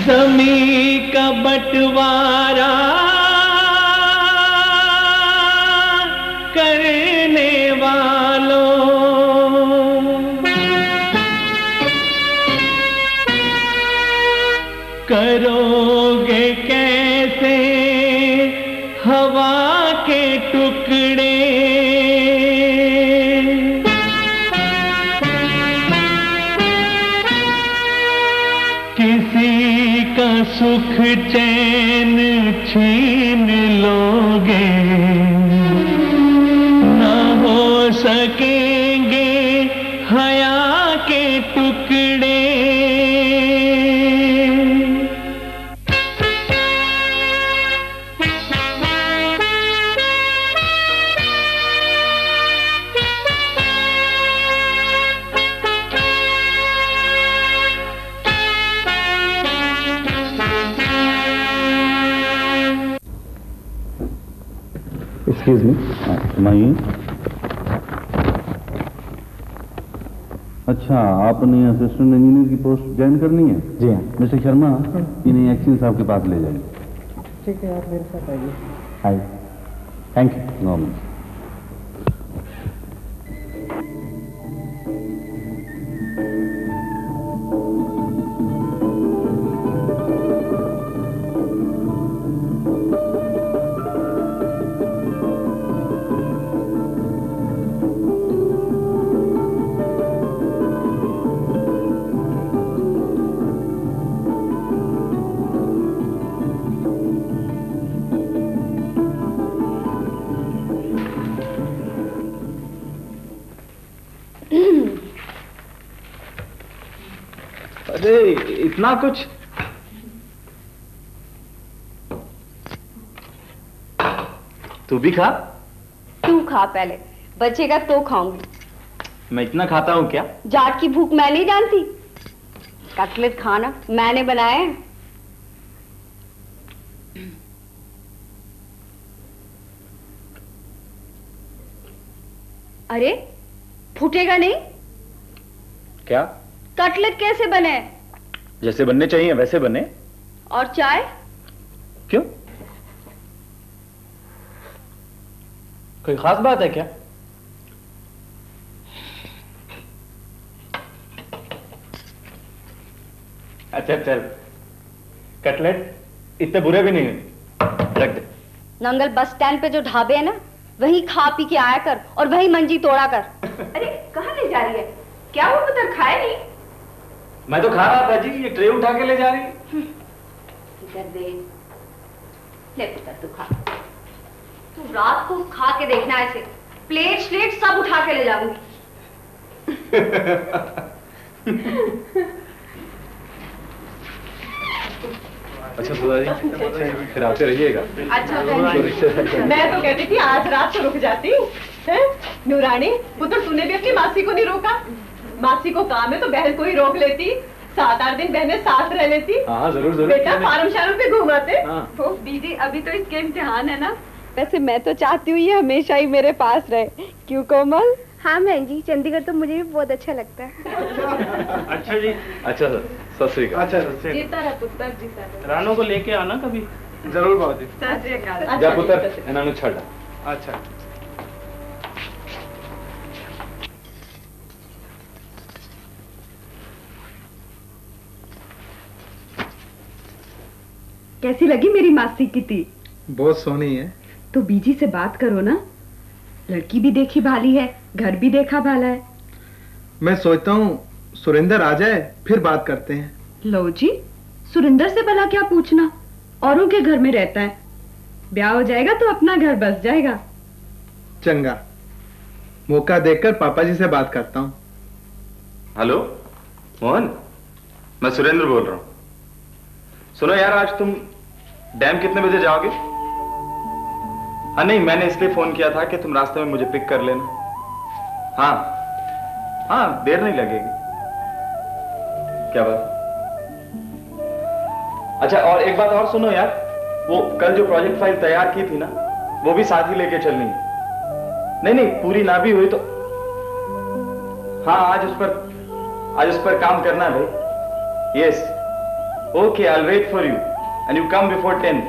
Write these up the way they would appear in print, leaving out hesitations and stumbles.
जमी का बंटवारा करने वालों, करोगे कैसे हवा के टुकड़े, किसी का सुख चैन छीन लोगे, न हो सकेंगे हया के टुकड़े। एक्सक्यूज मी, माइए। अच्छा, आपने असिस्टेंट इंजीनियर की पोस्ट ज्वाइन करनी है? जी हाँ। मिस्टर शर्मा, इन्हें एक्शन साहब के पास ले जाइए। ठीक है, आप मेरे साथ आइए। आइए। Thank you. गवर्नमेंट। इतना कुछ? तू भी खा। तू खा पहले, बचेगा तो खाऊंगी। मैं इतना खाता हूं क्या? जाट की भूख मैं नहीं जानती। कटलेट खाना मैंने बनाया है। अरे फूटेगा नहीं? क्या? कटलेट कैसे बने? जैसे बनने चाहिए वैसे बने। और चाय? क्यों? कोई खास बात है क्या? अच्छा चल, कटलेट इतने बुरे भी नहीं है, रख दे। नंगल बस स्टैंड पे जो ढाबे है ना, वहीं खा पी के आया कर और वहीं मंजी तोड़ा कर। अरे कहाँ ले जा रही है? क्या वो पुत्र खाए नहीं? मैं तो खा रहा था जी, ये ट्रे उठा के ले जा रही है। इधर दे, ले पुत्र तू खा। तू रात को खा के देखना ऐसे, प्लेट स्लेट सब उठा के ले जाऊंगी। अच्छा सुधा जी, फिर आते रहिएगा। अच्छा मैं तो कहती थी आज रात को रुक जाती है। नूरानी पुत्र, तूने भी अपनी मासी को नहीं रोका? मासी को काम है तो बहन को ही रोक लेती, 7-8 दिन बहनें साथ रह लेती। हाँ जरूर जरूर। बेटा फार्म शारों पे घुमाते। तो दीदी अभी तो इसके इम्तिहान है ना। वैसे मैं तो चाहती हूँ ये हमेशा ही मेरे पास रहे। क्यों कोमल? हाँ बहन जी, चंडीगढ़ तो मुझे भी बहुत अच्छा लगता है। अच्छा जी। अच्छा सर, सत श्री अकाल। अच्छा सर। जीता रहा पुत्र, जीता रहा। रानू को लेके आना कभी। जरूर बाबूजी। सत श्री अकाल। जा पुत्र, इन्होंने छड़ा। अच्छा। कैसी लगी मेरी मासी की ती? बहुत सोहनी है। तो बीजी से बात करो ना, लड़की भी देखी भाली है, घर भी देखा भाला है। मैं सोचता हूँ सुरेंद्र आ जाए फिर बात करते हैं। लो जी, सुरेंद्र से भला क्या पूछना, औरों के घर में रहता है। ब्याह हो जाएगा तो अपना घर बस जाएगा। चंगा, मौका देखकर पापा जी से बात करता हूँ। हेलो मोहन, मैं सुरेंद्र बोल रहा हूँ। सुनो यार, आज तुम डैम कितने बजे जाओगे? हाँ नहीं, मैंने इसलिए फोन किया था कि तुम रास्ते में मुझे पिक कर लेना। हाँ हाँ, देर नहीं लगेगी। क्या बात? अच्छा, और एक बात और सुनो यार, वो कल जो प्रोजेक्ट फाइल तैयार की थी ना, वो भी साथ ही लेके चलनी है। नहीं नहीं, पूरी ना भी हुई तो हाँ, आज उस पर काम करना है भाई। Yes, Okay, I'll wait for you. And you come before 10.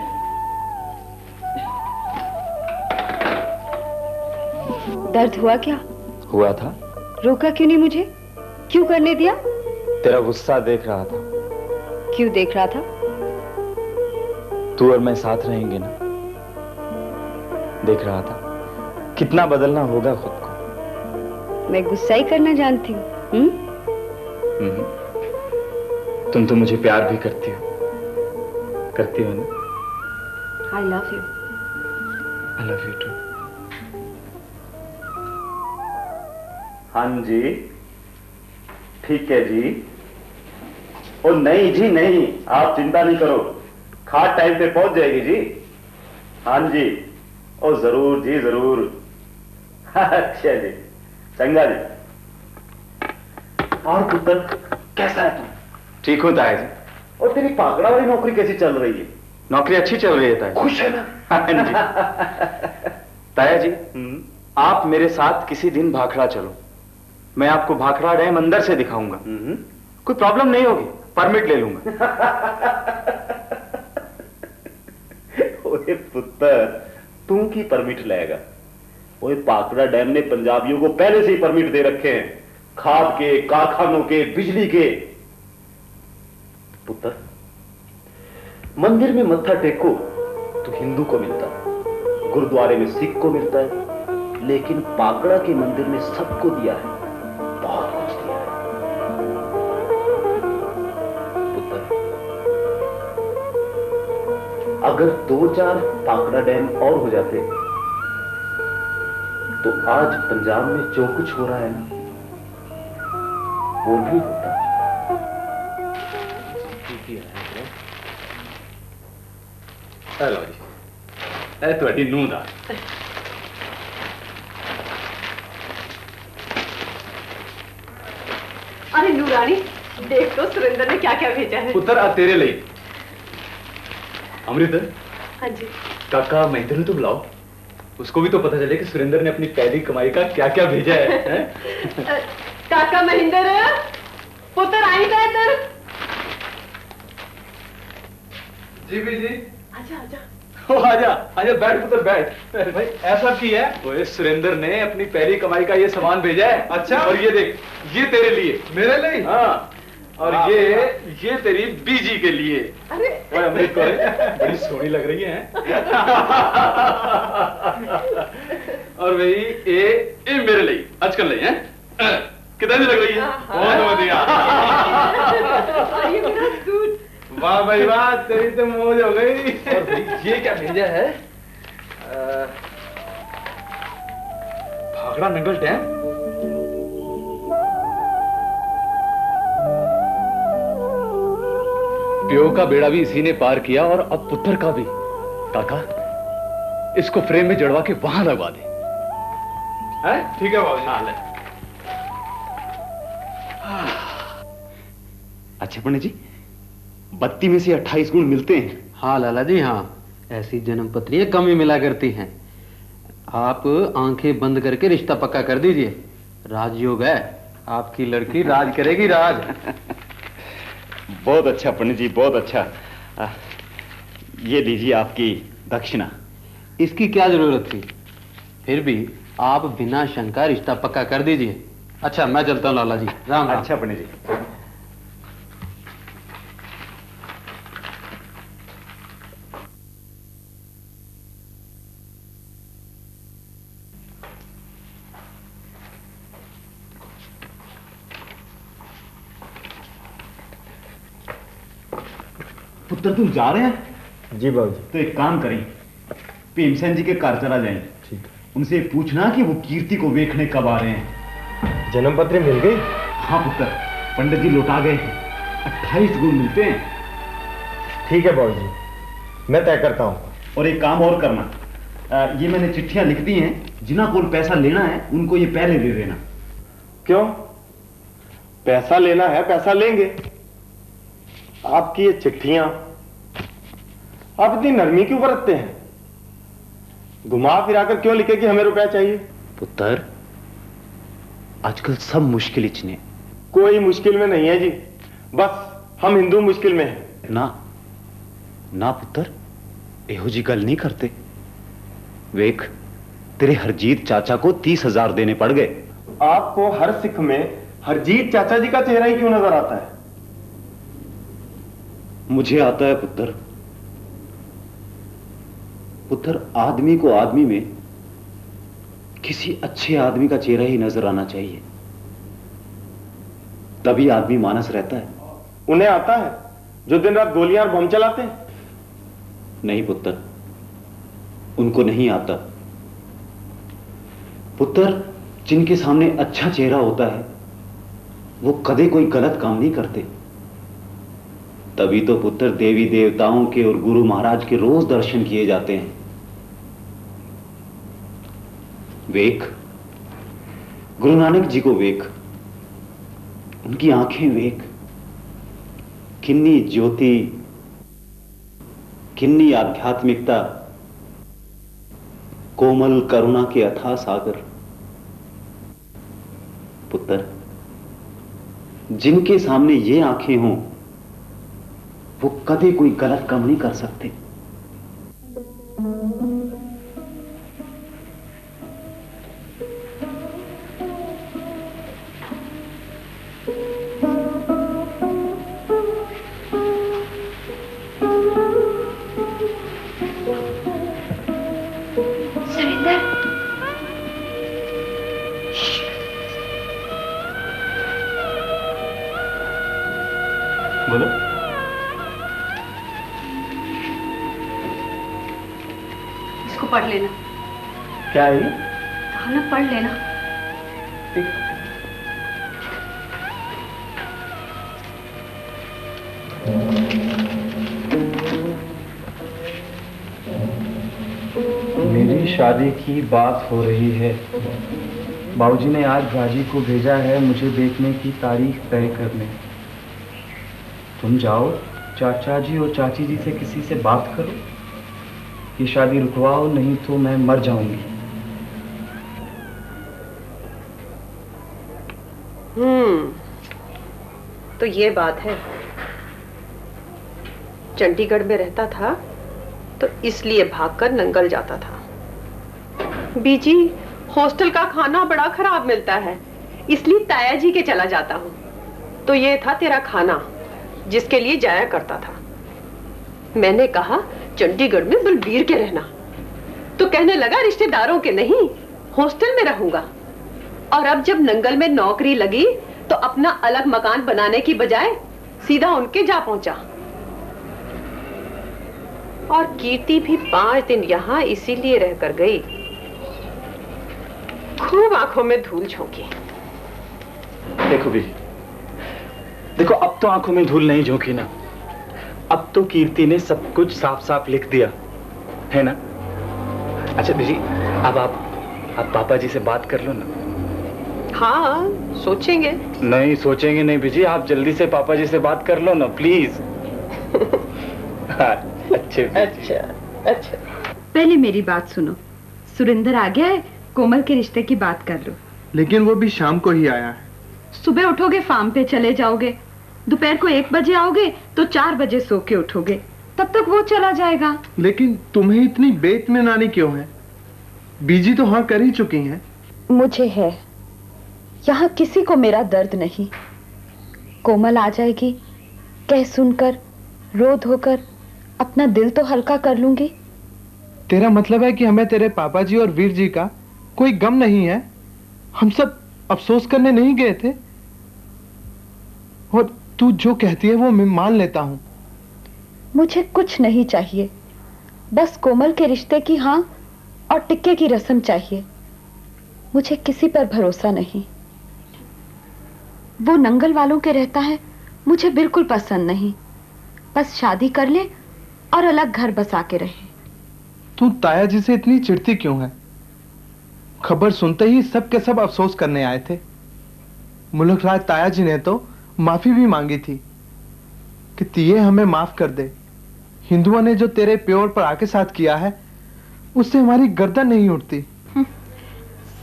दर्द हुआ क्या? हुआ था? रोका क्यों नहीं मुझे? क्यों करने दिया? तेरा गुस्सा देख रहा था। क्यों देख रहा था? तू और मैं साथ रहेंगे ना? देख रहा था कितना बदलना होगा खुद को। मैं गुस्सा ही करना जानती हूँ। तुम तो मुझे प्यार भी करती हो ना? I love you. I love you too. हाँ जी, ठीक है जी। ओ नहीं जी नहीं, आप चिंता नहीं करो, खाट टाइम पे पहुंच जाएगी जी। हाँ जी, ओ जरूर जी जरूर। अच्छा जी, चंगा जी। और पुत्र कैसा है तू? ठीक हूँ ताया जी। और तेरी पागड़ा वाली नौकरी कैसी चल रही है? नौकरी अच्छी चल रही है ताया जी। खुश है ना? हाँ जी। ताया जी, आप मेरे साथ किसी दिन भाखड़ा चलो, मैं आपको भाखड़ा डैम अंदर से दिखाऊंगा। कोई प्रॉब्लम नहीं होगी, परमिट ले लूंगा। ओए पुत्र, तू की परमिट लेगा? ओए पाकड़ा डैम ने पंजाबियों को पहले से ही परमिट दे रखे हैं, खाद के, कारखानों के, बिजली के। पुत्र, मंदिर में मत्था टेको तो हिंदू को मिलता है, गुरुद्वारे में सिख को मिलता है, लेकिन पाकड़ा के मंदिर में सबको दिया है, बहुत कुछ दिया है। पुत्र, अगर 2-4 पाकड़ा डैम और हो जाते तो आज पंजाब में जो कुछ हो रहा है ना, वो भी होता। हेलो जी, ए ਤੁਹਾਡੀ ਨੂੰਹ ਦਾ। अरे नूरानी, देख तो सुरेंद्र ने क्या क्या भेजा है। पुत्र, आ तेरे लिए। अमृत। हाँ जी। काका महेंद्र तो बुलाओ, उसको भी तो पता चले कि सुरेंद्र ने अपनी पहली कमाई का क्या क्या भेजा है। काका महेंद्र, पुत्र आई था इधर। जी भी जी। आजा आजा। ओ आजा आजा, बैठ पुत्र बैठ। भाई ऐसा की है? ओए सुरेंद्र ने अपनी पहली कमाई का ये सामान भेजा है। अच्छा। और ये देख, ये तेरे लिए। मेरे लिए? हाँ। और ये तेरी बीजी के लिए। अरे अमृत को बड़ी सोहनी लग रही है। और भाई ये मेरे लिए आजकल नहीं है, कितना लग रही है? बहुत बढ़िया। ये मेरा सूट। वाह भाई वाह, तेरी तो मौज हो गई। और भाई ये क्या भेजा है? भाखड़ा नंगल डैम। प्यो का बेड़ा भी इसी ने पार किया और अब पुत्र का भी। काका, इसको फ्रेम में जड़वा के वहां लगवा दे। ठीक है बाबू। हाँ ले। अच्छा पंडित जी, 32 में से 28 गुण मिलते हैं? हाँ लाला जी हाँ, ऐसी जन्म पत्रियां कम ही मिला करती हैं। आप आंखें बंद करके रिश्ता पक्का कर दीजिए, राजयोग है, आपकी लड़की राज करेगी राज। बहुत अच्छा पंडित जी, बहुत अच्छा। ये लीजिए आपकी दक्षिणा। इसकी क्या जरूरत थी, फिर भी आप बिना शंका रिश्ता पक्का कर दीजिए। अच्छा मैं चलता हूँ लाला जी, राम राम। अच्छा पंडित जी। पुत्र तुम जा रहे हैं? जी बाबूजी। तो एक काम करें, भीमसेन जी के घर चला जाएं। ठीक। उनसे पूछना कि वो कीर्ति को देखने कब आ रहे हैं। जन्म पत्री मिल गई? हाँ पुत्र, पंडित जी लौटा गए हैं, 28 गुण मिलते हैं। ठीक है बाबूजी, मैं तय करता हूँ। और एक काम और करना, ये मैंने चिट्ठियां लिख दी हैं, जिन्हें को पैसा लेना है उनको ये पहले दे देना। क्यों? पैसा लेना है, पैसा लेंगे। आपकी ये चिट्ठियां आप इतनी नरमी क्यों बरतते हैं? घुमा फिराकर क्यों लिखे कि हमें रुपया चाहिए? पुत्र, आजकल सब मुश्किल इचने। कोई मुश्किल में नहीं है जी, बस हम हिंदू मुश्किल में हैं। ना ना पुत्र, एहो जी गल नहीं करते। वेख, तेरे हरजीत चाचा को 30,000 देने पड़ गए। आपको हर सिख में हरजीत चाचा जी का चेहरा ही क्यों नजर आता है? मुझे आता है पुत्र। पुत्र, आदमी को आदमी में किसी अच्छे आदमी का चेहरा ही नजर आना चाहिए, तभी आदमी मानस रहता है। उन्हें आता है जो दिन रात गोलियां और बम चलाते हैं? नहीं पुत्र, उनको नहीं आता। पुत्र, जिनके सामने अच्छा चेहरा होता है वो कदे कोई गलत काम नहीं करते। तभी तो पुत्र देवी देवताओं के और गुरु महाराज के रोज दर्शन किए जाते हैं। वेख, गुरु नानक जी को वेख, उनकी आंखें वेख, किन्नी ज्योति, किन्नी आध्यात्मिकता, कोमल करुणा के अथाह सागर। पुत्र, जिनके सामने ये आंखें हों वो कभी कोई गलत काम नहीं कर सकते। बोलो। इसको पढ़ लेना। क्या है ये? ना पढ़ लेना। मेरी शादी की बात हो रही है। बाबूजी ने आज गाजी को भेजा है मुझे देखने की तारीख तय करने। तुम जाओ, चाचा जी और चाची जी से किसी से बात करो, ये शादी रुकवाओ, नहीं तो मैं मर जाऊंगी। तो ये बात है। चंडीगढ़ में रहता था तो इसलिए भागकर नंगल जाता था। बीजी, हॉस्टल का खाना बड़ा खराब मिलता है, इसलिए ताया जी के चला जाता हूँ। तो ये था तेरा खाना जिसके लिए जाया करता था। मैंने कहा चंडीगढ़ में बलबीर के रहना, तो कहने लगा रिश्तेदारों के नहीं, हॉस्टल में रहूंगा। और अब जब नंगल में नौकरी लगी तो अपना अलग मकान बनाने की बजाय सीधा उनके जा पहुंचा। और कीर्ति भी 5 दिन यहाँ इसीलिए रहकर गई। खूब आंखों में धूल झोंकी। देखो भी, देखो अब तो आंखों में धूल नहीं झोंकी ना। अब तो कीर्ति ने सब कुछ साफ साफ लिख दिया है ना। अच्छा बीजी, अब आप पापा जी से बात कर लो ना। हाँ, सोचेंगे। नहीं सोचेंगे नहीं बीजी, आप जल्दी से पापा जी से बात कर लो ना प्लीज। अच्छे अच्छा। पहले मेरी बात सुनो। सुरेंद्र आ गया है, कोमल के रिश्ते की बात कर लो। लेकिन वो भी शाम को ही आया है। सुबह उठोगे फार्म पे चले जाओगे, दोपहर को 1 बजे आओगे तो 4 बजे सो के उठोगे, तब तक वो चला जाएगा। लेकिन तुम्हें इतनी बेइत्मीनानी क्यों है? बीजी तो हाँ कर ही चुकी हैं। मुझे है, यहाँ किसी को मेरा दर्द नहीं। कोमल आ जाएगी, कह सुनकर रो धोकर अपना दिल तो हल्का कर लूंगी। तेरा मतलब है कि हमें तेरे पापा जी और वीर जी का कोई गम नहीं है? हम सब अफसोस करने नहीं गए थे? और तू जो कहती है वो मैं मान लेता हूं। मुझे कुछ नहीं चाहिए, बस कोमल के रिश्ते की हाँ और टिक्के की रस्म चाहिए। मुझे किसी पर भरोसा नहीं। वो नंगल वालों के रहता है, मुझे बिल्कुल पसंद नहीं। बस शादी कर ले और अलग घर बसा के रहे। तू ताया जी से इतनी चिढ़ती क्यों है? खबर सुनते ही सब के सब अफसोस करने आए थे। मुल्क राज ताया जी ने तो माफी भी मांगी थी कि तिये हमें माफ कर दे। हिंदुओं ने जो तेरे प्योर पर आके साथ किया है उससे हमारी गर्दन नहीं उठती।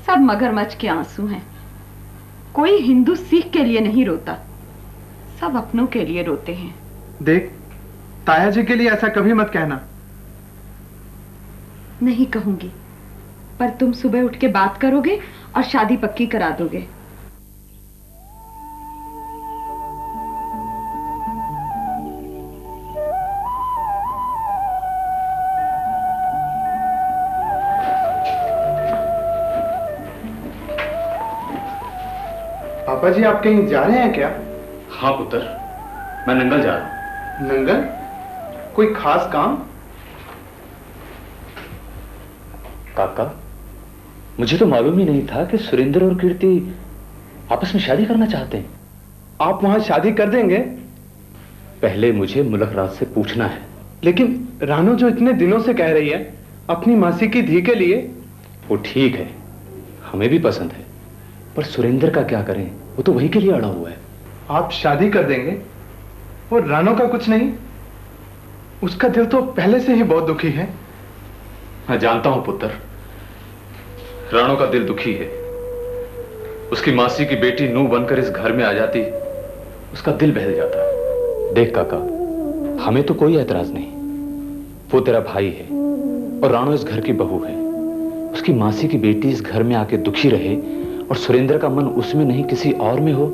सब मगरमच्छ के आंसू हैं। कोई हिंदू सिख के लिए नहीं रोता, सब अपनों के लिए रोते हैं। देख, ताया जी के लिए ऐसा कभी मत कहना। नहीं कहूंगी, पर तुम सुबह उठ के बात करोगे और शादी पक्की करा दोगे। पापा जी आप कहीं जा रहे हैं क्या? हाँ पुत्र, मैं नंगल जा रहा हूं। नंगल? कोई खास काम? काका, मुझे तो मालूम ही नहीं था कि सुरेंद्र और कीर्ति आपस में शादी करना चाहते हैं। आप वहां शादी कर देंगे? पहले मुझे मुलक राज से पूछना है। लेकिन रानो जो इतने दिनों से कह रही है अपनी मासी की धी के लिए। वो ठीक है, हमें भी पसंद है, पर सुरेंद्र का क्या करें, वो तो वही के लिए अड़ा हुआ है। आप शादी कर देंगे और रानो का कुछ नहीं? उसका दिल तो पहले से ही बहुत दुखी है। मैं जानता हूं पुत्र, रानो का दिल दुखी है। उसकी मासी की बेटी नूह बनकर इस घर में आ जाती, उसका दिल बहल जाता। देख काका, हमें तो कोई ऐतराज नहीं, वो तेरा भाई है और रानो इस घर की बहू है। उसकी मासी की बेटी इस घर में आके दुखी रहे और सुरेंद्र का मन उसमें नहीं किसी और में हो,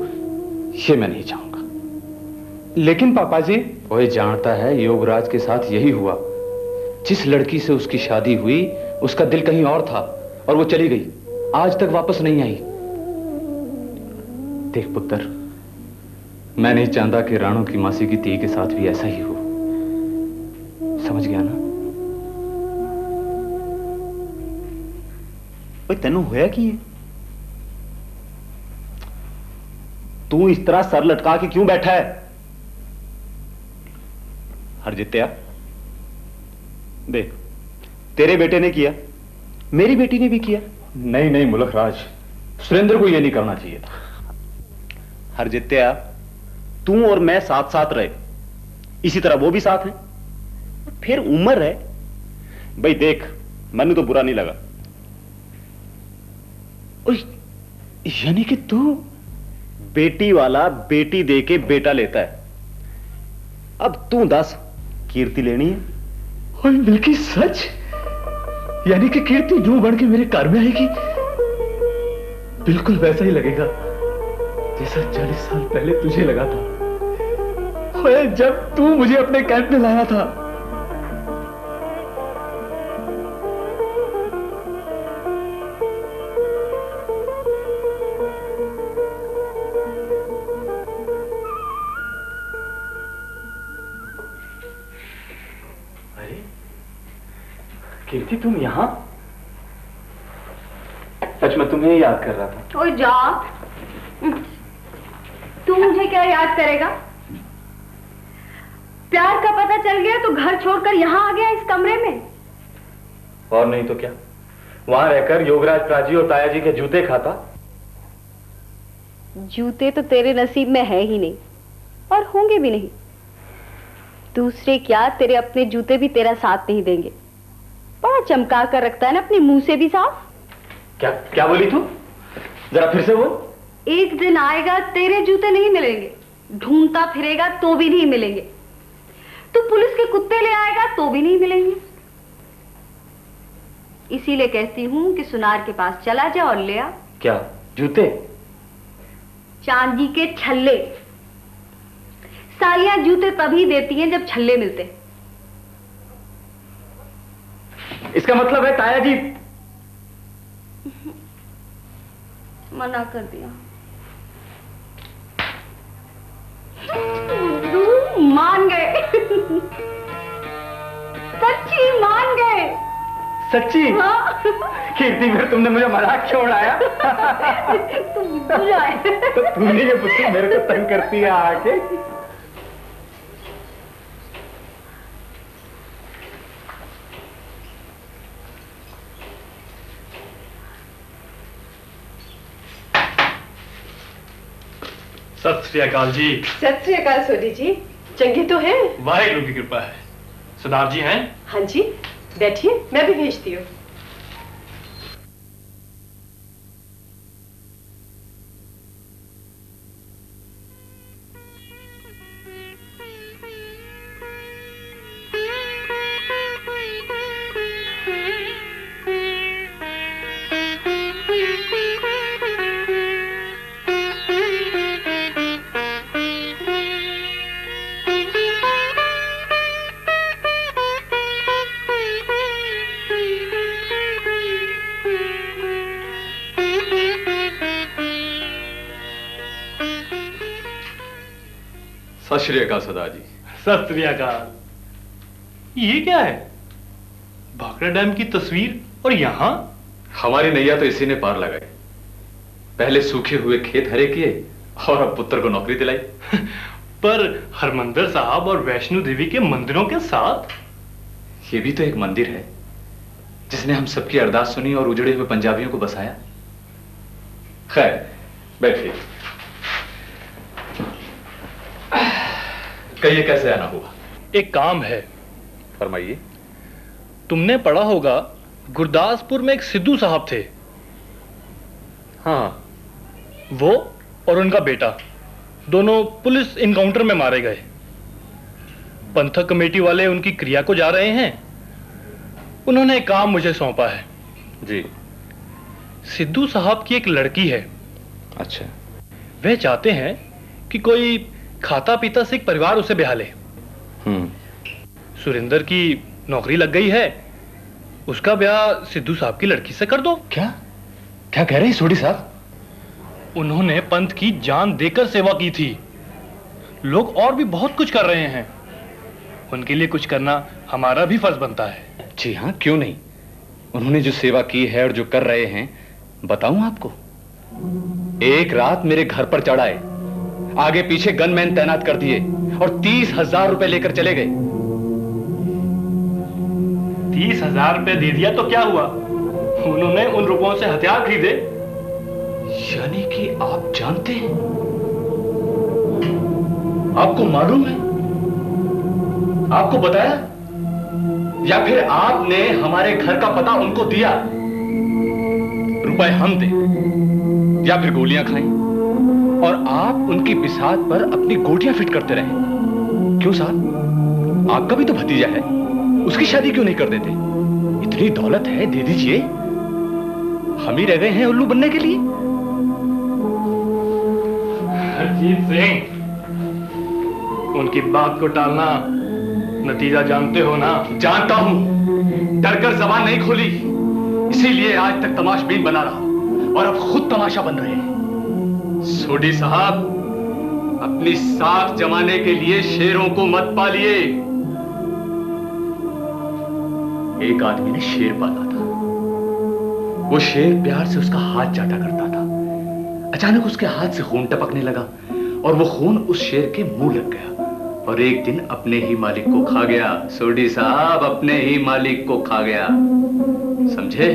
ये मैं नहीं चाहूंगा। लेकिन पापा जी, वो जानता है योगराज के साथ यही हुआ। जिस लड़की से उसकी शादी हुई उसका दिल कहीं और था और वो चली गई, आज तक वापस नहीं आई। देख पुत्र, मैं नहीं चाहता कि राणो की मासी की धी के साथ भी ऐसा ही हो। समझ गया ना? तेनू होया कि तू इस तरह सर लटका के क्यों बैठा है? हरजित्या, देख, तेरे बेटे ने किया, मेरी बेटी ने भी किया। नहीं नहीं मुलक राज, सुरेंद्र को यह नहीं करना चाहिए था। हरजित्या, तू और मैं साथ साथ रहे, इसी तरह वो भी साथ हैं, फिर उम्र है। भाई देख, मैंने तो बुरा नहीं लगा। यानी कि तू बेटी वाला बेटी दे के बेटा लेता है। अब तू दस, कीर्ति लेनी है? और बिल्कुल सच, यानी कि कीर्ति यूं बढ़ के मेरे घर में आएगी। बिल्कुल वैसा ही लगेगा जैसा 40 साल पहले तुझे लगा था, और जब तू मुझे अपने कैंप में लाया था। कीर्ति, तुम यहां? सच में तुम्हें याद कर रहा था। ओए जा, तू मुझे क्या याद करेगा? प्यार का पता चल गया तो घर छोड़कर यहाँ आ गया इस कमरे में। और नहीं तो क्या, वहां रहकर योगराज प्राजी और ताया जी के जूते खाता। जूते तो तेरे नसीब में है ही नहीं और होंगे भी नहीं। दूसरे क्या, तेरे अपने जूते भी तेरा साथ नहीं देंगे। बड़ा चमका कर रखता है ना अपने मुंह से भी साफ। क्या क्या बोली तू? जरा फिर से वो। एक दिन आएगा तेरे जूते नहीं मिलेंगे, ढूंढता फिरेगा तो भी नहीं मिलेंगे। तू पुलिस के कुत्ते ले आएगा तो भी नहीं मिलेंगे। इसीलिए कहती हूं कि सुनार के पास चला जा और ले आ। क्या जूते? चांदी के छल्ले। सालियां जूते तभी देती हैं जब छल्ले मिलते। इसका मतलब है ताया जी मना कर दिया। मान गए। सच्ची मान गए। सच्ची? हाँ। कीर्ति, फिर तुमने मुझे मजाक क्यों उड़ाया? तुम बुलाए। तो तूने ये पुत्री मेरे को तंग करती है आके। सत श्री अकाल जी। सत श्री अकाल सोनी जी, चंगी तो है? वाहिगुरु की कृपा है। सुनार जी हैं? हाँ जी, बैठिए, मैं भी भेजती हूँ। सत श्री अकाल सरदार जी। सत श्री अकाल। ये क्या है? भाखड़ा डैम की तस्वीर और यहाँ? हमारी नैया तो इसी ने पार लगाई। पहले सूखे हुए खेत हरे किए और अब पुत्र को नौकरी दिलाई। पर हरमंदिर साहब और वैष्णो देवी के मंदिरों के साथ? ये भी तो एक मंदिर है जिसने हम सबकी अरदास सुनी और उजड़े हुए पंजाबियों को बसाया। खैर बैठिए। कहिए कैसे आना हुआ? एक काम है। फरमाइए। तुमने पढ़ा होगा गुरदासपुर में एक सिद्धू साहब थे। हाँ। वो और उनका बेटा दोनों पुलिस इनकाउंटर में मारे गए। पंथक कमेटी वाले उनकी क्रिया को जा रहे हैं। उन्होंने एक काम मुझे सौंपा है। जी। सिद्धू साहब की एक लड़की है। अच्छा। वे चाहते हैं कि कोई खाता पीता सिख परिवार उसे ब्याह ले। सुरेंद्र की नौकरी लग गई है, उसका ब्याह सिद्धू साहब की लड़की से कर दो। क्या क्या कह रहे हैं सोडी साहब? उन्होंने पंथ की जान देकर सेवा की थी। लोग और भी बहुत कुछ कर रहे हैं, उनके लिए कुछ करना हमारा भी फर्ज बनता है। जी हाँ, क्यों नहीं। उन्होंने जो सेवा की है और जो कर रहे हैं, बताऊं आपको। एक रात मेरे घर पर चढ़ाए, आगे पीछे गनमैन तैनात कर दिए और 30,000 रुपए लेकर चले गए। 30,000 रुपए दे दिया तो क्या हुआ? उन्होंने उन रुपयों से हथियार खरीदे। यानी कि आप जानते हैं, आपको मालूम है, आपको बताया, या फिर आपने हमारे घर का पता उनको दिया? रुपए हम दें या फिर गोलियां खाएं और आप उनकी बिसात पर अपनी गोटियां फिट करते रहे। क्यों साहब, आपका भी तो भतीजा है, उसकी शादी क्यों नहीं कर देते? इतनी दौलत है, दे दीजिए। हम ही रह गए हैं उल्लू बनने के लिए। हरजीत सिंह, उनकी बात को टालना नतीजा जानते हो ना? जानता हूं, डरकर जबान नहीं खोली, इसीलिए आज तक तमाशबीन बना रहा और अब खुद तमाशा बन रहे हैं। सोडी साहब, अपनी साख जमाने के लिए शेरों को मत पालिए। एक आदमी ने शेर पाला था। वो शेर प्यार से उसका हाथ चाटा करता था। अचानक उसके हाथ से खून टपकने लगा और वो खून उस शेर के मुंह लग गया और एक दिन अपने ही मालिक को खा गया। सोडी साहब, अपने ही मालिक को खा गया, समझे?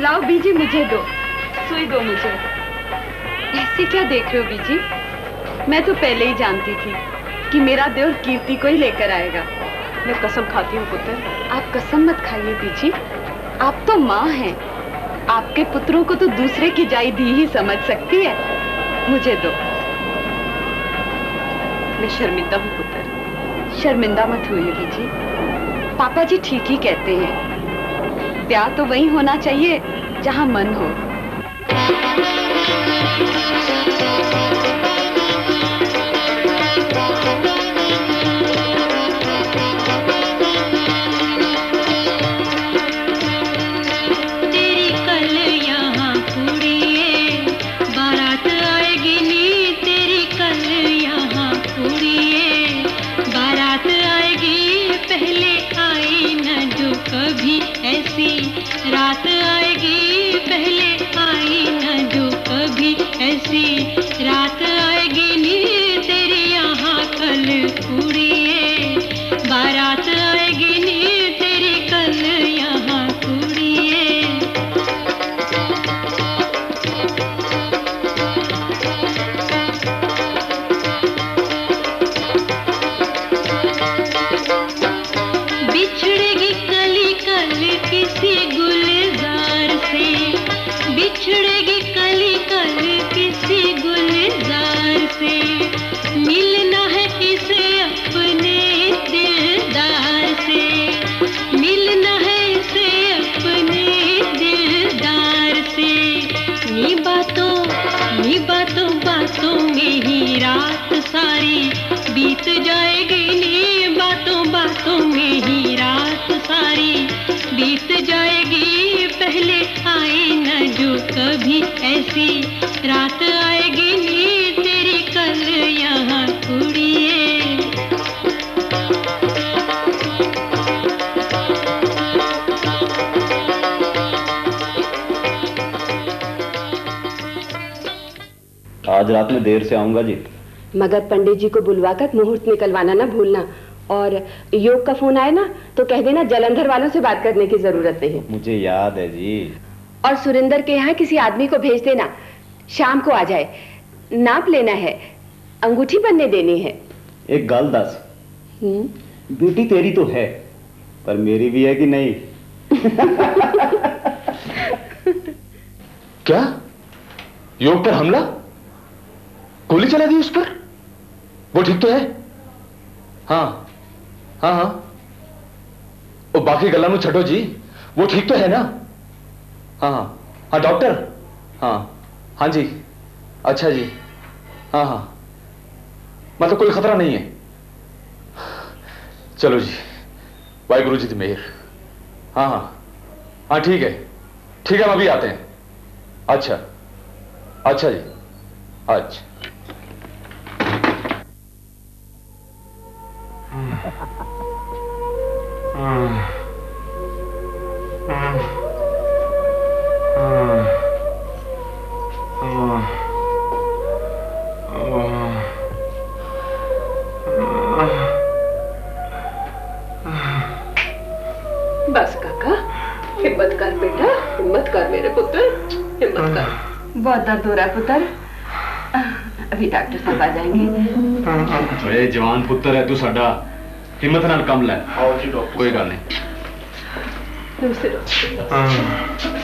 लाओ बीजी, मुझे दो, सुई दो मुझे। ऐसे क्या देख रहे हो बीजी? मैं तो पहले ही जानती थी कि मेरा देवर कीर्ति को ही लेकर आएगा। मैं कसम खाती हूँ पुत्र। आप कसम मत खाइए बीजी, आप तो माँ हैं। आपके पुत्रों को तो दूसरे की जाई दी ही समझ सकती है। मुझे दो। मैं शर्मिंदा हूँ पुत्र। शर्मिंदा मत होइए बीजी, पापा जी ठीक ही कहते हैं। प्यार तो वही होना चाहिए जहां मन हो। रात आएगी, पहले आई न जो कभी ऐसी रात आएगी नी तेरी यहाँ कल कुड़िए, बारात आएगी नी तेरी कल यहाँ कुड़िए। बिछड़ेगी कली कल किसी गुलजार से, बिछड़ेगी कली कल किसी गुलजार से, मिलना है इसे अपने जो कभी ऐसी रात आएगी नी तेरी कल यहाँ कुड़िए। आज रात में देर से आऊंगा जी। मगर पंडित जी को बुलवाकर मुहूर्त निकलवाना ना भूलना। और योग का फोन आए ना तो कह देना जलंधर वालों से बात करने की जरूरत नहीं है। मुझे याद है जी। और सुरेंद्र के यहाँ किसी आदमी को भेज देना, शाम को आ जाए। नाप लेना है, अंगूठी बनने देनी है। एक गल दस, बेटी तेरी तो है पर मेरी भी है कि नहीं? क्या योग पर हमला? गोली चला दी उस पर? वो ठीक तो है? हाँ हाँ हाँ। वो बाकी गला में छठो जी, वो ठीक तो है ना? हाँ हाँ हाँ डॉक्टर, हाँ हाँ जी, अच्छा जी, हाँ हाँ, मतलब कोई खतरा नहीं है। चलो जी, वाहिगुरु जी की मेहर। हाँ हाँ हाँ ठीक है, ठीक है, हम अभी आते हैं। अच्छा अच्छा जी, अच्छा। बस काका, हिम्मत कर बेटा, हिम्मत कर मेरे पुत्र, हिम्मत कर। बहुत दर्द हो रहा है पुत्र, अभी डॉक्टर साहब आ जाएंगे। अरे जवान पुत्र है तू साडा, हिम्मत नाल कम ले। आओ जी डॉक्टर, कोई गल नहीं।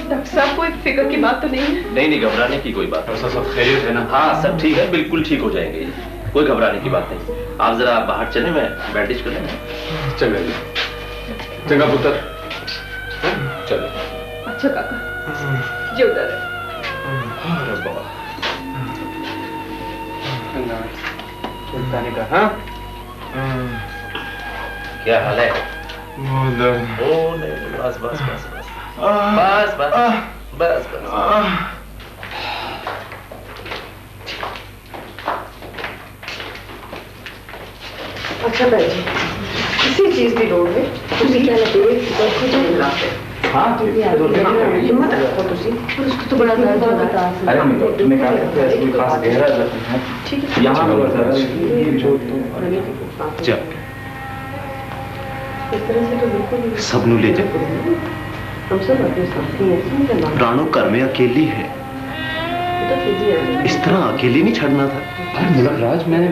डॉक्टर साहब कोई फिक्र की बात तो नहीं है? नहीं घबराने की कोई बात। सब खैरियत है ना? हाँ सब ठीक है, बिल्कुल ठीक हो जाएंगे, कोई घबराने की बात नहीं। आप जरा बाहर चले, मैं बैंडेज कर लेंगे। चंगा जी, चंगा पुत्र, चलो। अच्छा काका, जो उधर है। अरे बाबा, चिंता नहीं कर। हाँ क्या हाल है? बहुत दर्द। ओ नहीं, बस बस बस बस बस बस बस बस। अच्छा भाई जी, किसी चीज की लोड़ में तुझे क्या लगे? हाँ हिम्मत रखो तुझे, पर उसको तो बड़ा दर्द हो रहा है। अरे मैं डॉक्टर ने कहा था ऐसा कोई खास गहरा दर्द है। ठीक है, यहाँ पर दर्द, ये जो तो जा इस तरह से तो बिल्कुल सब नु ले जा। हम सब अपने साथी हैं। राणो घर में अकेली है, इस तरह अकेली नहीं छोड़ना था। अरे मुलक राज, मैंने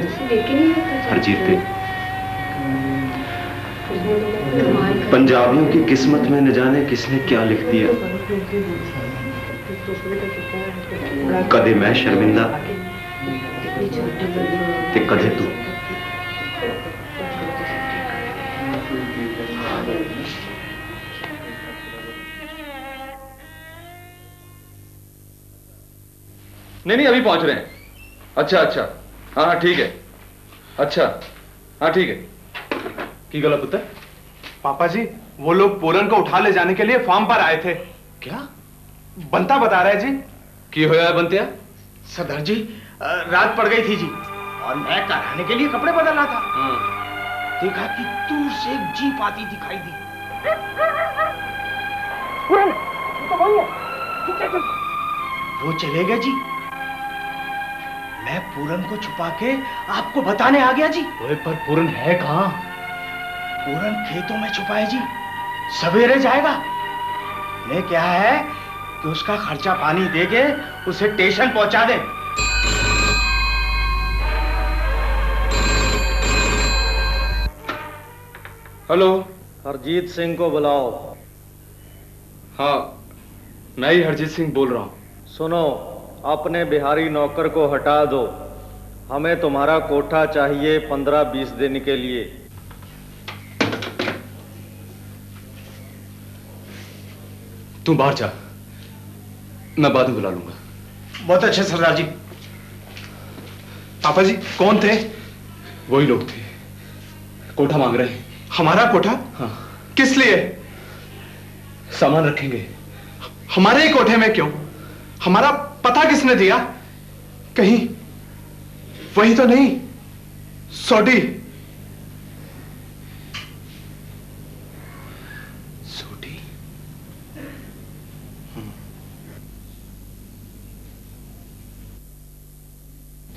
हरजीत थे, पंजाबियों की किस्मत में न जाने किसने क्या लिख दिया। कदे मैं शर्मिंदा ते कदे तू। नहीं अभी पहुंच रहे हैं। अच्छा अच्छा, हाँ हाँ ठीक है, अच्छा हाँ ठीक है। की गला पुत्र? पापा जी, वो लोग पूरन को उठा ले जाने के लिए फार्म पर आए थे। क्या? बंता बता रहा है जी। की होया है बंतिया? सरदार जी, रात पड़ गई थी जी, और मैं घर आने के लिए कपड़े बदल रहा था। देखा कि दूर से एक जीप आती दिखाई दी। वो चले गए जी। मैं पूरन को छुपा के आपको बताने आ गया जी। पर पूरन है कहाँ? पूरन खेतों में छुपा है जी, सवेरे जाएगा। ने क्या है कि उसका खर्चा पानी देके उसे स्टेशन पहुंचा दे। हेलो, हरजीत सिंह को बुलाओ। हाँ मैं ही हरजीत सिंह बोल रहा हूँ। सुनो, अपने बिहारी नौकर को हटा दो, हमें तुम्हारा कोठा चाहिए 15-20 दिन के लिए। तुम बाहर जा, मैं बाद में बुला लूंगा। बहुत अच्छे सरदार जी। पापा जी कौन थे? वही लोग थे, कोठा मांग रहे हैं। हमारा कोठा? हाँ। किस लिए? सामान रखेंगे। हमारे ही कोठे में क्यों? हमारा पता किसने दिया? कहीं वही तो नहीं सोडी? सोडी?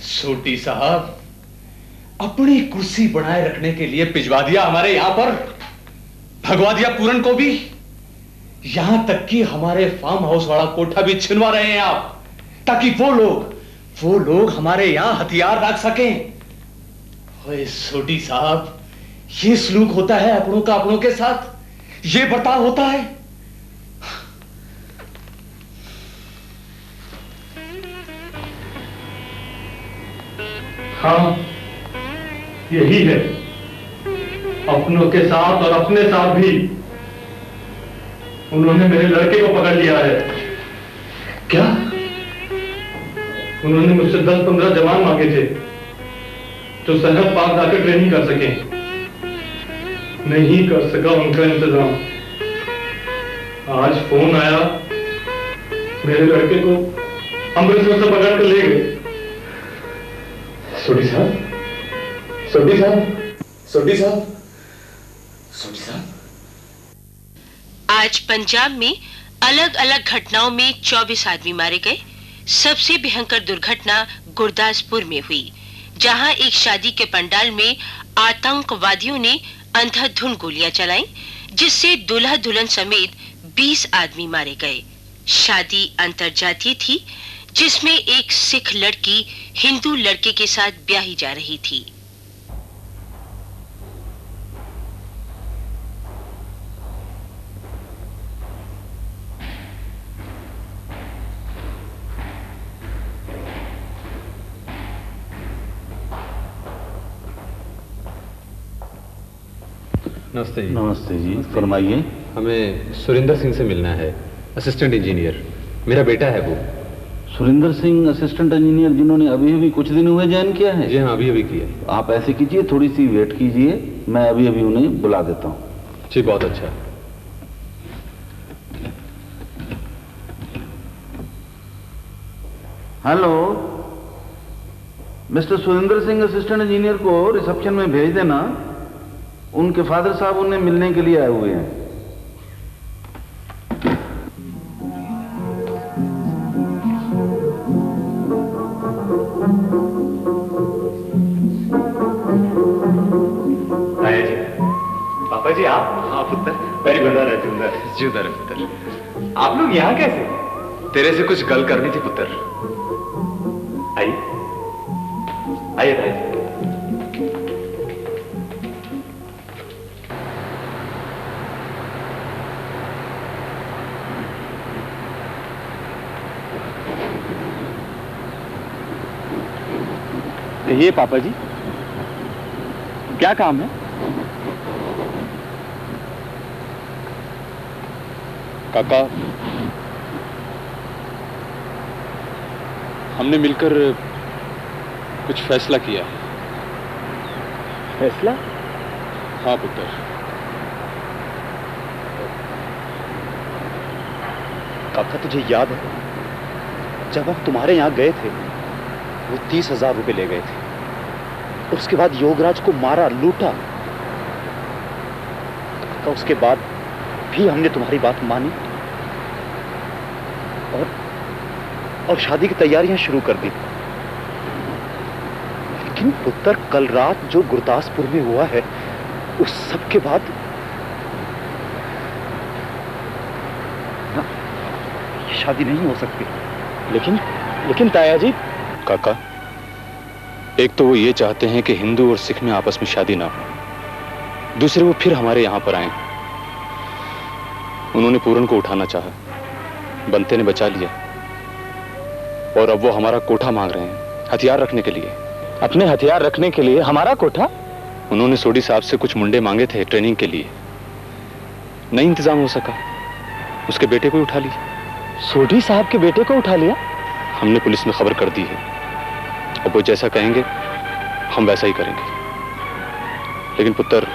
सोडी साहब अपनी कुर्सी बनाए रखने के लिए भिजवा दिया हमारे यहां पर, भगवा दिया पूरन को भी, यहां तक कि हमारे फार्म हाउस वाला कोठा भी छिनवा रहे हैं आप, ताकि वो लोग हमारे यहां हथियार रख सकें। ओए सोडी साहब, ये सलूक होता है अपनों का अपनों के साथ, ये बर्ताव होता है? हाँ, यही है, अपनों के साथ और अपने साथ भी। उन्होंने मेरे लड़के को पकड़ लिया है। क्या? उन्होंने मुझसे 10-15 जवान मांगे थे जो सरहद पार जाकर ट्रेनिंग कर सके। नहीं कर सका उनका इंतजाम। आज फोन आया, मेरे लड़के को अमृतसर से पकड़ कर ले गए। सोडी साहब, सोडी साहब, सोडी साहब, सोडी साहब। आज पंजाब में अलग अलग घटनाओं में 24 आदमी मारे गए। सबसे भयंकर दुर्घटना गुरदासपुर में हुई, जहां एक शादी के पंडाल में आतंकवादियों ने अंधाधुंध गोलियां चलाईं, जिससे दूल्हा दुल्हन समेत 20 आदमी मारे गए। शादी अंतरजातीय थी, जिसमें एक सिख लड़की हिंदू लड़के के साथ ब्याही जा रही थी। नमस्ते जी। नमस्ते जी, फरमाइए। हमें सुरेंद्र सिंह से मिलना है, असिस्टेंट इंजीनियर। मेरा बेटा है वो। सुरेंद्र सिंह असिस्टेंट इंजीनियर, जिन्होंने अभी अभी कुछ दिन हुए ज्वाइन किया है? जी हाँ, अभी अभी किया। आप ऐसे कीजिए, थोड़ी सी वेट कीजिए, मैं अभी अभी उन्हें बुला देता हूँ। जी, बहुत अच्छा। Hello, mister Surendra Singh assistant engineer को रिसेप्शन में भेज देना। उनके फादर साहब उन्हें मिलने के लिए आए हुए हैं। पापा जी आप? हाँ पुत्र, मेरी गुंदर है चुंदर। जुदर पुत्र, आप लोग यहाँ कैसे? तेरे से कुछ गल करनी थी पुत्र। आइए आइए भाई। ये पापा जी, क्या काम है? काका, हमने मिलकर कुछ फैसला किया। फैसला? हाँ पुत्र। काका, तुझे याद है जब हम तुम्हारे यहाँ गए थे, वो 30,000 रुपए ले गए थे। उसके बाद योगराज को मारा, लूटा। काका, उसके बाद भी हमने तुम्हारी बात मानी और शादी की तैयारियां शुरू कर दी। लेकिन पुत्र, कल रात जो गुरदासपुर में हुआ है, उस सब के बाद ये शादी नहीं हो सकती। लेकिन ताया जी। काका, एक तो वो ये चाहते हैं कि हिंदू और सिख में आपस में शादी ना हो, दूसरे वो फिर हमारे यहां पर आए। उन्होंने पूरन को उठाना चाहा, बंते ने बचा लिया, और अब वो हमारा कोठा मांग रहे हैं हथियार रखने के लिए। अपने हथियार रखने के लिए हमारा कोठा? उन्होंने सोडी साहब से कुछ मुंडे मांगे थे ट्रेनिंग के लिए, नहीं इंतजाम हो सका, उसके बेटे को उठा लिया। सोडी साहब के बेटे को उठा लिया? हमने पुलिस में खबर कर दी है, और वो जैसा कहेंगे हम वैसा ही करेंगे। लेकिन पुत्र,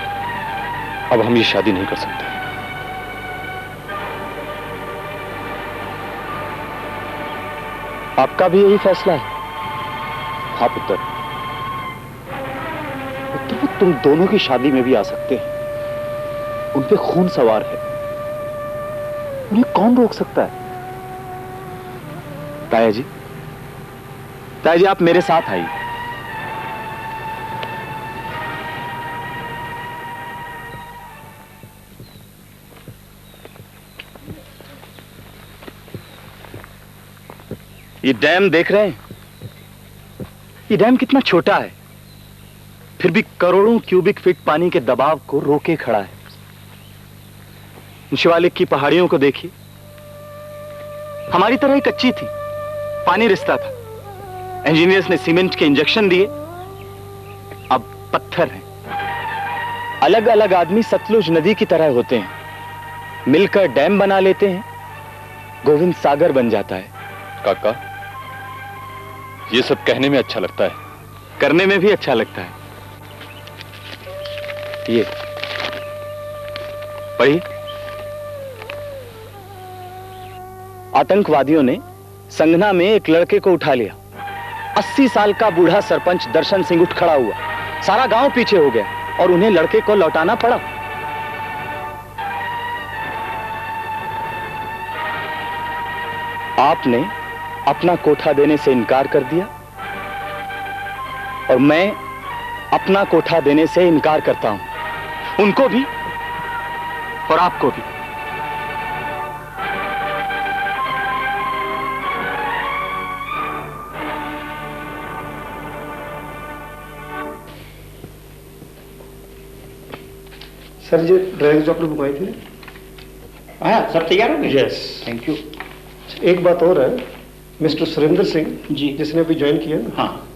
अब हम ये शादी नहीं कर सकते। आपका भी यही फैसला है? हाँ पुत्र, वो तुम दोनों की शादी में भी आ सकते हैं। उन पे खून सवार है, उन्हें कौन रोक सकता है? ताया जी, आप मेरे साथ आइए। ये डैम देख रहे हैं? ये डैम कितना छोटा है, फिर भी करोड़ों क्यूबिक फीट पानी के दबाव को रोके खड़ा है। शिवालिक की पहाड़ियों को देखिए, हमारी तरह ही कच्ची थी, पानी रिसता था। इंजीनियर्स ने सीमेंट के इंजेक्शन दिए, अब पत्थर हैं। अलग अलग आदमी सतलुज नदी की तरह होते हैं, मिलकर डैम बना लेते हैं, गोविंद सागर बन जाता है। काका, ये सब कहने में अच्छा लगता है, करने में भी अच्छा लगता है। ये पढ़िए। आतंकवादियों ने संघना में एक लड़के को उठा लिया। 80 साल का बूढ़ा सरपंच दर्शन सिंह उठ खड़ा हुआ, सारा गांव पीछे हो गया और उन्हें लड़के को लौटाना पड़ा। आपने अपना कोठा देने से इनकार कर दिया और मैं अपना कोठा देने से इनकार करता हूं, उनको भी और आपको भी। सर, ये ड्राइंग जो आपने बुकवाई थी, हाँ सब तैयार हो गए? Yes, thank you. एक बात और है, मिस्टर सुरेंद्र सिंह जी जिसने अभी ज्वाइन किया ना, हाँ,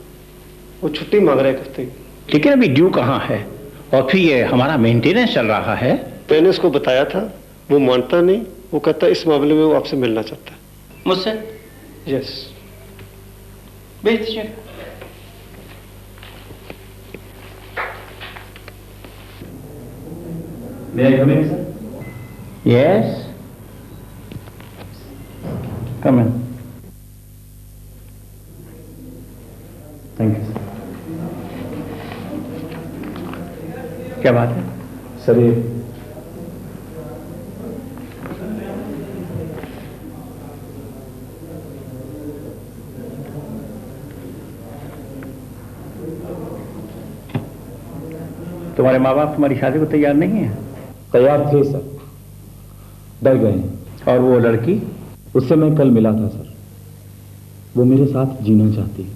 वो छुट्टी मांग रहा है 1 हफ्ते की। लेकिन अभी ड्यू कहाँ है, और फिर ये हमारा मेंटेनेंस चल रहा है। मैंने उसको बताया था, वो मानता नहीं, वो कहता इस मामले में वो आपसे मिलना चाहता है। मुझसे? यस। भेज दीजिए। May I come in, sir? Yes. Come in. Thank you, sir. क्या बात है? सर, ये तुम्हारे माँ बाप तुम्हारी शादी को तैयार नहीं है? तैयार थे सर, डर गए। और वो लड़की? उससे मैं कल मिला था सर, वो मेरे साथ जीना चाहती है।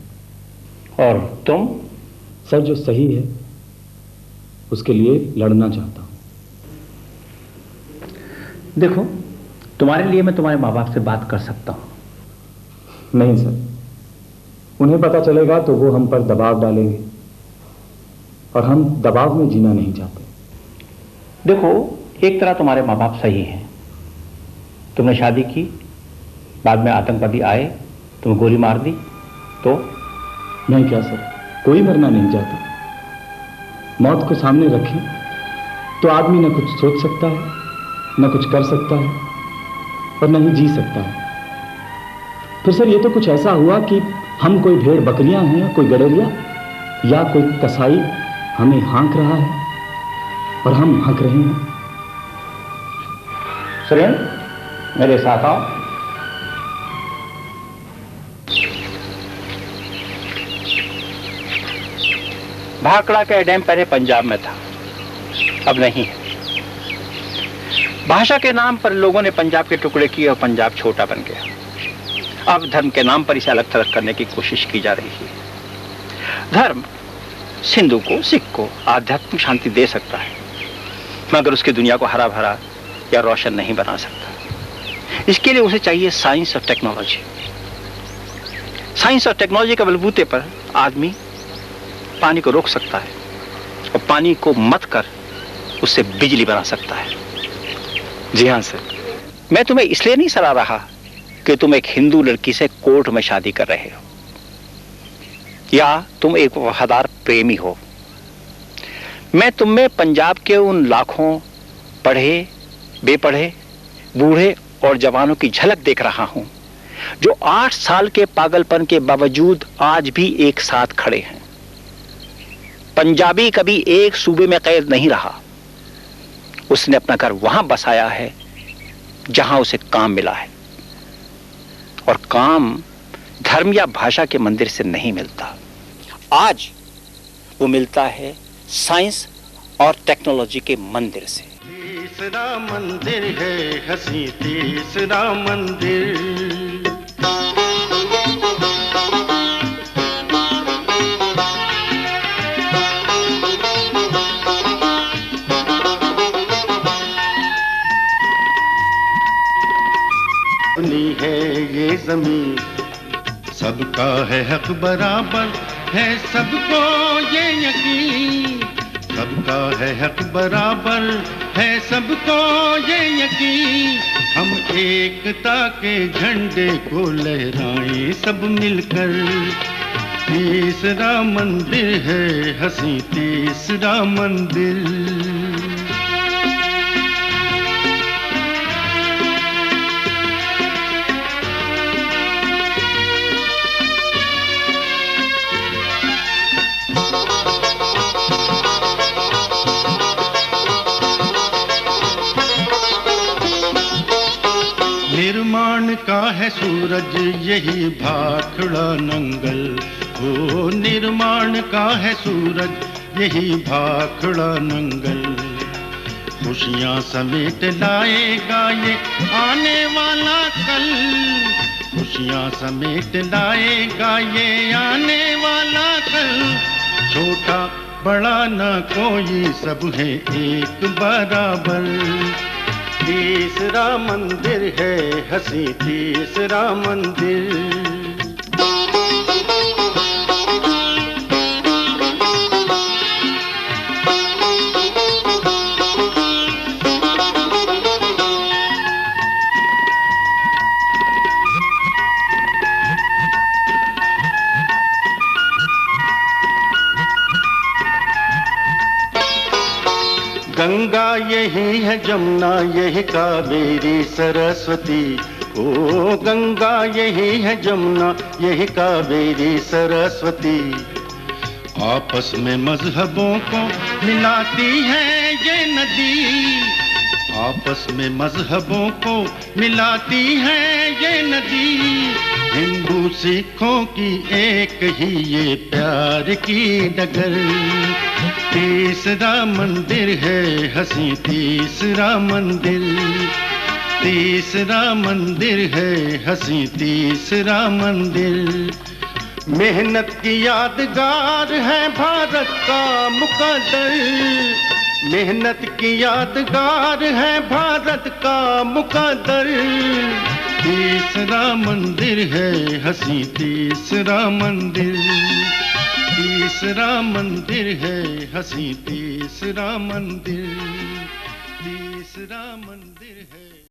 और तुम? सर, जो सही है उसके लिए लड़ना चाहता हूं। देखो, तुम्हारे लिए मैं तुम्हारे माँ बाप से बात कर सकता हूं। नहीं सर, उन्हें पता चलेगा तो वो हम पर दबाव डालेंगे और हम दबाव में जीना नहीं चाहते। देखो, एक तरह तुम्हारे माँ बाप सही हैं। तुमने शादी की, बाद में आतंकवादी आए, तुम्हें गोली मार दी, तो? नहीं क्या सर, कोई मरना नहीं चाहता। मौत को सामने रखें तो आदमी न कुछ सोच सकता है, न कुछ कर सकता है और न ही जी सकता है। फिर सर, ये तो कुछ ऐसा हुआ कि हम कोई भेड़ बकरियां हैं, कोई गडरिया, या कोई कसाई हमें हाँक रहा है और हम हंक रहे हैं। सुरेंद्र, मेरे साथ आओ। भाखड़ा का डैम पहले पंजाब में था, अब नहीं है। भाषा के नाम पर लोगों ने पंजाब के टुकड़े किए और पंजाब छोटा बन गया। अब धर्म के नाम पर इसे अलग थलग करने की कोशिश की जा रही है। धर्म सिंधु को, सिख को आध्यात्मिक शांति दे सकता है, मगर उसकी दुनिया को हरा भरा या रोशन नहीं बना सकता। इसके लिए उसे चाहिए साइंस और टेक्नोलॉजी। साइंस और टेक्नोलॉजी के बलबूते पर आदमी पानी को रोक सकता है और पानी को मत कर उससे बिजली बना सकता है। जी हाँ सर। मैं तुम्हें इसलिए नहीं सलाह रहा कि तुम एक हिंदू लड़की से कोर्ट में शादी कर रहे हो या तुम एक वफादार प्रेमी हो। मैं तुम में पंजाब के उन लाखों पढ़े, बेपढ़े, बूढ़े और जवानों की झलक देख रहा हूं जो 8 साल के पागलपन के बावजूद आज भी एक साथ खड़े हैं। पंजाबी कभी एक सूबे में कैद नहीं रहा, उसने अपना घर वहां बसाया है जहां उसे काम मिला है, और काम धर्म या भाषा के मंदिर से नहीं मिलता। आज वो मिलता है साइंस और टेक्नोलॉजी के मंदिर से। तीसरा मंदिर है हंसी, तीसरा मंदिर। अपनी है ये जमीन, सबका है हक बराबर है, सबको ये यकीन। सबका है हक बराबर है, सबको ये यकीन। हम एकता के झंडे को लहराएं सब मिलकर। तीसरा मंदिर है हंसी, तीसरा मंदिर। निर्माण का है सूरज यही भाखड़ा नंगल, ओ निर्माण का है सूरज यही भाखड़ा नंगल। खुशियां समेट लाएगा ये आने वाला कल, खुशियां समेट लाएगा ये आने वाला कल। छोटा बड़ा ना कोई, सब है एक बराबर। तीसरा मंदिर है हंसी, तीसरा मंदिर। गंगा यही है, जमुना यही कावेरी सरस्वती। ओ गंगा यही है, जमुना यही कावेरी सरस्वती। आपस में मजहबों को मिलाती है ये नदी, आपस में मजहबों को मिलाती है ये नदी। हिंदू सिखों की एक ही ये प्यार की डगर। तीसरा मंदिर है हंसी, तीसरा मंदिर। तीसरा मंदिर है हंसी, तीसरा मंदिर। मेहनत की यादगार है भारत का मुकद्दर, मेहनत की यादगार है भारत का मुकद्दर। तीसरा मंदिर है हंसी, तीसरा मंदिर। तीसरा मंदिर है हंसी, तीसरा मंदिर। तीसरा मंदिर है।